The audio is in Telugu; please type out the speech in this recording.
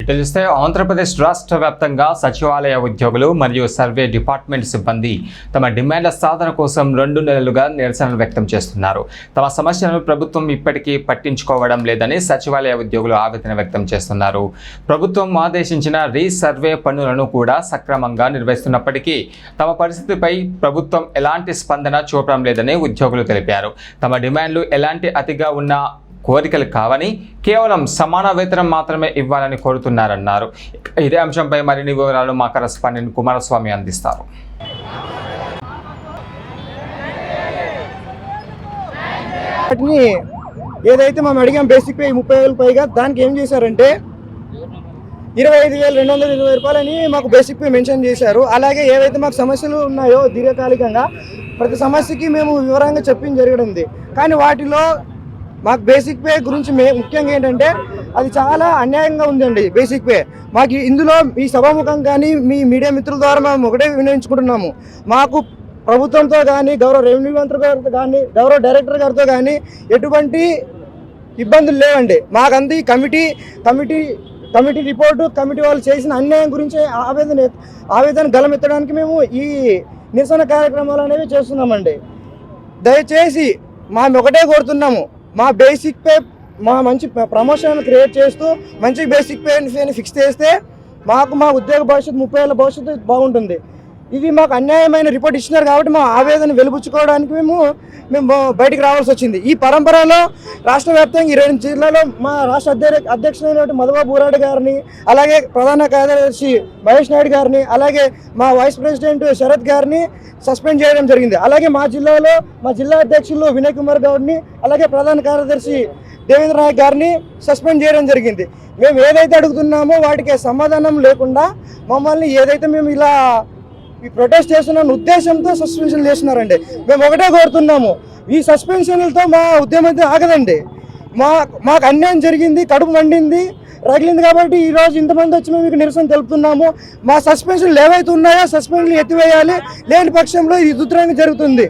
తెలిస్తే ఆంధ్రప్రదేశ్ రాష్ట్ర వ్యాప్తంగా సచివాలయ ఉద్యోగులు మరియు సర్వే డిపార్ట్మెంట్ సిబ్బంది తమ డిమాండ్ల సాధన కోసం 2 నెలలుగా నిరసనలు వ్యక్తం చేస్తున్నారు. తమ సమస్యలను ప్రభుత్వం ఇప్పటికీ పట్టించుకోవడం లేదని సచివాలయ ఉద్యోగులు ఆవేదన వ్యక్తం చేస్తున్నారు. ప్రభుత్వం ఆదేశించిన రీసర్వే పనులను కూడా సక్రమంగా నిర్వహిస్తున్నప్పటికీ తమ పరిస్థితిపై ప్రభుత్వం ఎలాంటి స్పందన చూపడం లేదని ఉద్యోగులు తెలిపారు. తమ డిమాండ్లు ఎలాంటి అతిగా ఉన్న కోరికలు కావని కేవలం సమాన వేతనం మాత్రమే ఇవ్వాలని కోరుతున్నారన్నారు. ఇదే అంశంపై మరిన్ని వివరాలు మా కరెస్పాండెంట్ కుమారస్వామి అందిస్తారు. ఏదైతే మనం అడిగాం బేసిక్ పే 30,000 పైగా, దానికి ఏం చేశారంటే 25,220 రూపాయలని మాకు బేసిక్ పే మెన్షన్ చేశారు. అలాగే ఏవైతే మాకు సమస్యలు ఉన్నాయో దీర్ఘకాలికంగా ప్రతి సమస్యకి మేము వివరంగా చెప్పింది జరిగింది. కానీ వాటిలో మాకు బేసిక్ పే గురించి ముఖ్యంగా ఏంటంటే అది చాలా అన్యాయంగా ఉందండి. బేసిక్ పే మాకు ఇందులో మీ సభాముఖం కానీ మీ మీడియా మిత్రుల ద్వారా మేము ఒకటే వినియోగించుకుంటున్నాము. మాకు ప్రభుత్వంతో కానీ గౌరవ రెవెన్యూ మంత్రి గారితో కానీ గౌరవ డైరెక్టర్ గారితో కానీ ఎటువంటి ఇబ్బందులు లేవండి. మాకంతా ఈ కమిటీ రిపోర్టు కమిటీ వాళ్ళు చేసిన అన్యాయం గురించి ఆవేదన గలమెత్తడానికి మేము ఈ నిరసన కార్యక్రమాలు అనేవి చేస్తున్నామండి. దయచేసి మేము ఒకటే కోరుతున్నాము, మా బేసిక్ పే మా మంచి ప్రమోషన్ క్రియేట్ చేస్తూ మంచి బేసిక్ పేని ఫిక్స్ చేస్తే మాకు మా ఉద్యోగ భవిష్యత్తు 30 ఏళ్ళ భవిష్యత్తు బాగుంటుంది. ఇది మాకు అన్యాయమైన రిపోర్ట్ ఇచ్చినారు కాబట్టి మా ఆవేదన వెలుబుచ్చుకోవడానికి మేము బయటికి రావాల్సి వచ్చింది. ఈ పరంపరలో రాష్ట్ర వ్యాప్తంగా 20 జిల్లాలో మా రాష్ట్ర అధ్యక్షులైన మధుబాబు ఊరాడు గారిని, అలాగే ప్రధాన కార్యదర్శి మహేష్ నాయుడు గారిని, అలాగే మా వైస్ ప్రెసిడెంట్ శరత్ గారిని సస్పెండ్ చేయడం జరిగింది. అలాగే మా జిల్లాలో మా జిల్లా అధ్యక్షులు వినయ్ కుమార్ గౌడ్ని, అలాగే ప్రధాన కార్యదర్శి దేవేంద్ర నాయక్ గారిని సస్పెండ్ చేయడం జరిగింది. మేము ఏదైతే అడుగుతున్నామో వాటికి సమాధానం లేకుండా మమ్మల్ని ఏదైతే మేము ఇలా ఈ ప్రొటెస్ట్ చేస్తున్న ఉద్దేశంతో సస్పెన్షన్ చేస్తున్నారండి. మేము ఒకటే కోరుతున్నాము, ఈ సస్పెన్షన్లతో మా ఉద్యమం అయితే ఆగదండి. మాకు అన్యాయం జరిగింది, కడుపు మండింది, రగిలింది కాబట్టి ఈరోజు ఇంతమంది వచ్చి మేము మీకు నిరసన తెలుపుతున్నాము. మా సస్పెన్షన్లు ఏవైతే ఉన్నాయో సస్పెన్షన్లు ఎత్తివేయాలి, లేని పక్షంలో ఇది ఉత్తరంగా జరుగుతుంది.